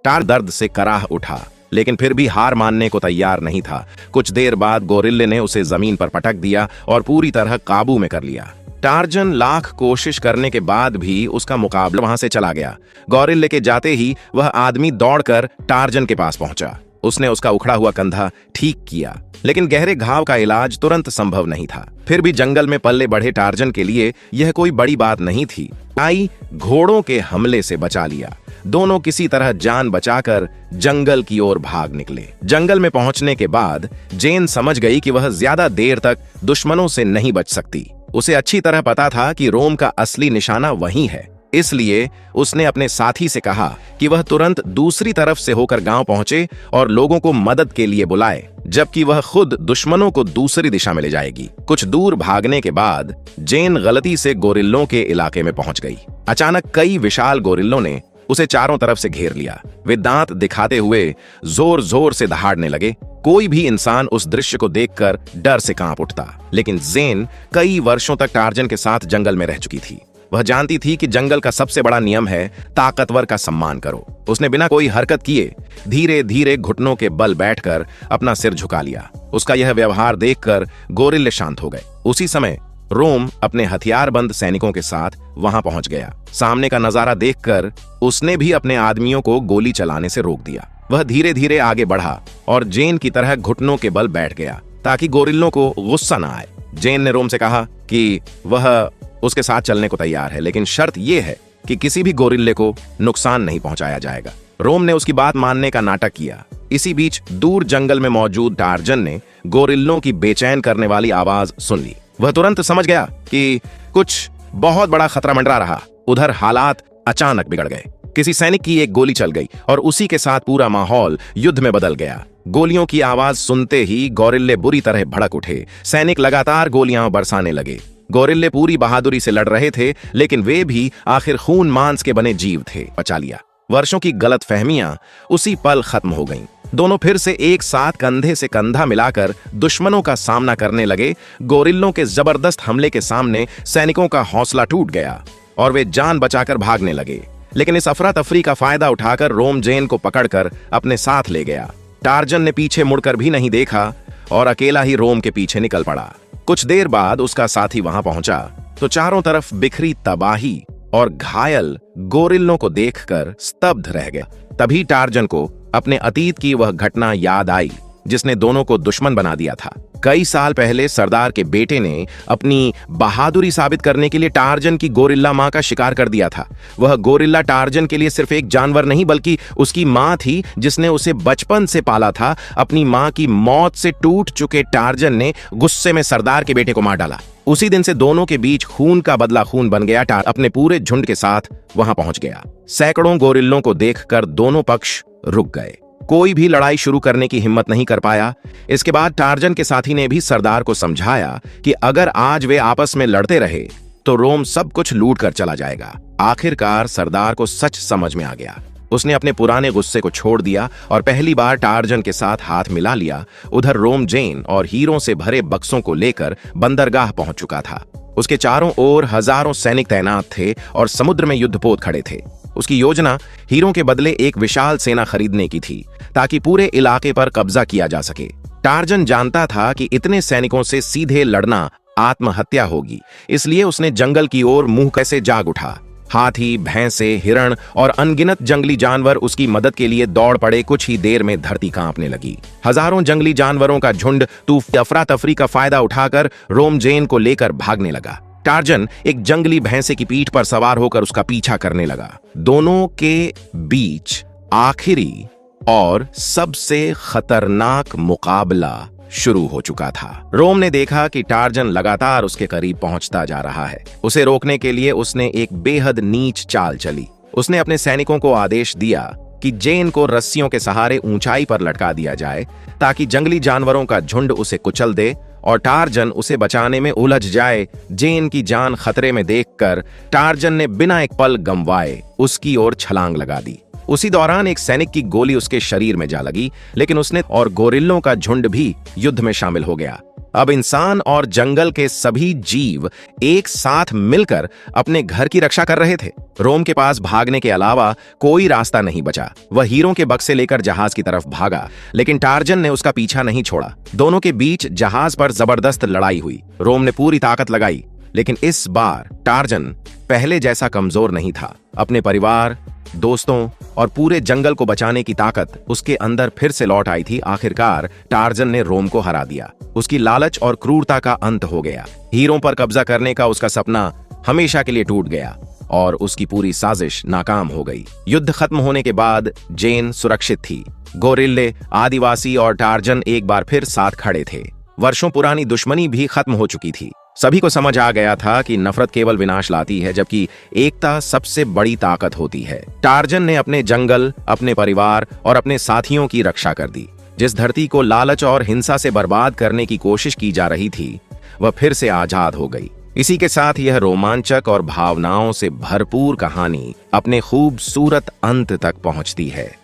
टार दर्द से कराह उठा, लेकिन फिर भी हार मानने को तैयार नहीं था। कुछ देर बाद गोरिल्ले ने उसे जमीन पर पटक दिया और पूरी तरह काबू में कर लिया। टार्जन लाख कोशिश करने के बाद भी उसका मुकाबला वहां से चला गया। गोरिल्ले के जाते ही वह आदमी दौड़कर टार्जन के पास पहुंचा। उसने उसका उखड़ा हुआ कंधा ठीक किया, लेकिन गहरे घाव का इलाज तुरंत संभव नहीं था। फिर भी जंगल में पल्ले बढ़े टार्जन के लिए यह कोई बड़ी बात नहीं थी। आई घोड़ों के हमले से बचा लिया। दोनों किसी तरह जान बचाकर जंगल की ओर भाग निकले। जंगल में पहुंचने के बाद जेन समझ गई कि वह ज्यादा देर तक दुश्मनों से नहीं बच सकती। उसे अच्छी तरह पता था कि रोम का असली निशाना वही है, इसलिए उसने अपने साथी से कहा कि वह तुरंत दूसरी तरफ से होकर गांव पहुंचे और लोगों को मदद के लिए बुलाए, जबकि वह खुद दुश्मनों को दूसरी दिशा में ले जाएगी। कुछ दूर भागने के बाद जेन गलती से गोरिल्लों के इलाके में पहुंच गई। अचानक कई विशाल गोरिल्लों ने उसे चारों तरफ से घेर लिया। वे दांत दिखाते हुए जोर जोर से दहाड़ने लगे। कोई भी इंसान उस दृश्य को देखकर डर से कांप उठता, लेकिन जेन कई वर्षों तक टार्जन के साथ जंगल में रह चुकी थी। वह जानती थी कि जंगल का सबसे बड़ा नियम है ताकतवर का सम्मान करो। उसने बिना कोई हरकत किए धीरे धीरे घुटनों के बल बैठकर अपना सिर झुका लिया। उसका यह व्यवहार देखकर गोरिल्ले शांत हो गए। उसी समय रोम अपने हथियारबंद सैनिकों के साथ वहां पहुंच गया। सामने का नजारा देखकर उसने भी अपने आदमियों को गोली चलाने से रोक दिया। वह धीरे धीरे आगे बढ़ा और जेन की तरह घुटनों के बल बैठ गया ताकि गोरिल्लों को गुस्सा न आए। जेन ने रोम से कहा कि वह उसके साथ चलने को तैयार है, लेकिन शर्त यह है कि किसी भी गोरिल्ले को नुकसान नहीं पहुंचाया जाएगा। रोम ने उसकी बात मानने का नाटक किया। इसी बीच दूर जंगल में मौजूद टार्जन ने गोरिल्लों की बेचैन करने वाली आवाज सुन ली। वह तुरंत समझ गया कि कुछ बहुत बड़ा खतरा मंडरा रहा। उधर हालात अचानक बिगड़ गए। किसी सैनिक की एक गोली चल गई और उसी के साथ पूरा माहौल युद्ध में बदल गया। गोलियों की आवाज सुनते ही गोरिल्ले बुरी तरह भड़क उठे। सैनिक लगातार गोलियां बरसाने लगे। गोरिल्ले पूरी बहादुरी से लड़ रहे थे, लेकिन वे भी आखिर खून मांस के बने जीव थे। बचा लिया। वर्षों की गलतफहमियां उसी पल खत्म हो गईं। दोनों फिर से एक साथ कंधे से कंधा मिलाकर दुश्मनों का सामना करने लगे। गोरिल्लों के जबरदस्त हमले के सामने सैनिकों का हौसला टूट गया और वे जान बचाकर भागने लगे। लेकिन इस अफरा तफरी का फायदा उठाकर रोम जेन को पकड़कर अपने साथ ले गया। टार्जन ने पीछे मुड़कर भी नहीं देखा और अकेला ही रोम के पीछे निकल पड़ा। कुछ देर बाद उसका साथी वहां पहुंचा तो चारों तरफ बिखरी तबाही और घायल गोरिल्लों को देखकर स्तब्ध रह गया। तभी टार्जन को अपने अतीत की वह घटना याद आई जिसने दोनों को दुश्मन बना दिया था। कई साल पहले सरदार के बेटे ने अपनी बहादुरी साबित करने के लिए टार्जन की गोरिल्ला मां का शिकार कर दिया था। वह गोरिल्ला टार्जन के लिए सिर्फ एक जानवर नहीं बल्कि उसकी मां थी, जिसने उसे बचपन से पाला था। अपनी मां की मौत से टूट चुके टार्जन ने गुस्से में सरदार के बेटे को मार डाला। उसी दिन से दोनों के बीच खून का बदला खून बन गया। टार्जन अपने पूरे झुंड के साथ वहां पहुंच गया। सैकड़ों गोरिल्लों को देखकर दोनों पक्ष रुक गए। कोई भी लड़ाई शुरू करने की हिम्मत नहीं कर पाया। इसके बाद टार्जन के साथी ने भी सरदार को समझाया कि अगर आज वे आपस में लड़ते रहे तो रोम सब कुछ लूट कर चला जाएगा। आखिरकार सरदार को सच समझ में आ गया। उसने अपने पुराने गुस्से को छोड़ दिया और पहली बार टार्जन के साथ हाथ मिला लिया। उधर रोम जेन और हीरों से भरे बक्सों को लेकर बंदरगाह पहुंच चुका था। उसके चारों ओर हजारों सैनिक तैनात थे और समुद्र में युद्धपोत खड़े थे। उसकी योजना हीरों के बदले एक विशाल सेना खरीदने की थी ताकि पूरे इलाके पर कब्जा किया जा सके। टार्जन जानता था कि इतने सैनिकों से सीधे लड़ना आत्महत्या होगी, इसलिए उसने जंगल की ओर मुंह कैसे जाग उठा। हाथी, भैंसे, हिरण और अनगिनत जंगली जानवर उसकी मदद के लिए दौड़ पड़े। कुछ ही देर में धरती कांपने लगी। हजारों जंगली जानवरों का झुंड अफरा तफरी का फायदा उठाकर रोम जेन को लेकर भागने लगा। टार्जन एक जंगली भैंसे की पीठ पर सवार होकर उसका पीछा करने लगा। दोनों के बीच आखिरी और सबसे खतरनाक मुकाबला शुरू हो चुका था। रोम ने देखा कि टार्जन लगातार उसके करीब पहुंचता जा रहा है। उसे रोकने के लिए उसने एक बेहद नीच चाल चली। उसने अपने सैनिकों को आदेश दिया कि जेन को रस्सियों के सहारे ऊंचाई पर लटका दिया जाए ताकि जंगली जानवरों का झुंड उसे कुचल दे और टार्जन उसे बचाने में उलझ जाए। जेन की जान खतरे में देखकर टार्जन ने बिना एक पल गंवाए उसकी ओर छलांग लगा दी। उसी दौरान एक सैनिक की गोली उसके शरीर में जा लगी, लेकिन उसने और गोरिल्लों का झुंड भी युद्ध में शामिल हो गया। अब इंसान और जंगल के सभी जीव एक साथ मिलकर अपने घर की रक्षा कर रहे थे। रोम के पास भागने के अलावा कोई रास्ता नहीं बचा। वह हीरों के बक्से लेकर जहाज की तरफ भागा, लेकिन टार्जन ने उसका पीछा नहीं छोड़ा। दोनों के बीच जहाज पर जबरदस्त लड़ाई हुई। रोम ने पूरी ताकत लगाई, लेकिन इस बार टार्जन पहले जैसा कमजोर नहीं था। अपने परिवार, दोस्तों और पूरे जंगल को बचाने की ताकत उसके अंदर फिर से लौट आई थी। आखिरकार टार्जन ने रोम को हरा दिया। उसकी लालच और क्रूरता का अंत हो गया। हीरों पर कब्जा करने का उसका सपना हमेशा के लिए टूट गया और उसकी पूरी साजिश नाकाम हो गई। युद्ध खत्म होने के बाद जेन सुरक्षित थी। गोरिल्ले, आदिवासी और टार्जन एक बार फिर साथ खड़े थे। वर्षों पुरानी दुश्मनी भी खत्म हो चुकी थी। सभी को समझ आ गया था कि नफरत केवल विनाश लाती है, जबकि एकता सबसे बड़ी ताकत होती है। टार्जन ने अपने जंगल, अपने परिवार और अपने साथियों की रक्षा कर दी। जिस धरती को लालच और हिंसा से बर्बाद करने की कोशिश की जा रही थी, वह फिर से आजाद हो गई। इसी के साथ यह रोमांचक और भावनाओं से भरपूर कहानी अपने खूबसूरत अंत तक पहुंचती है।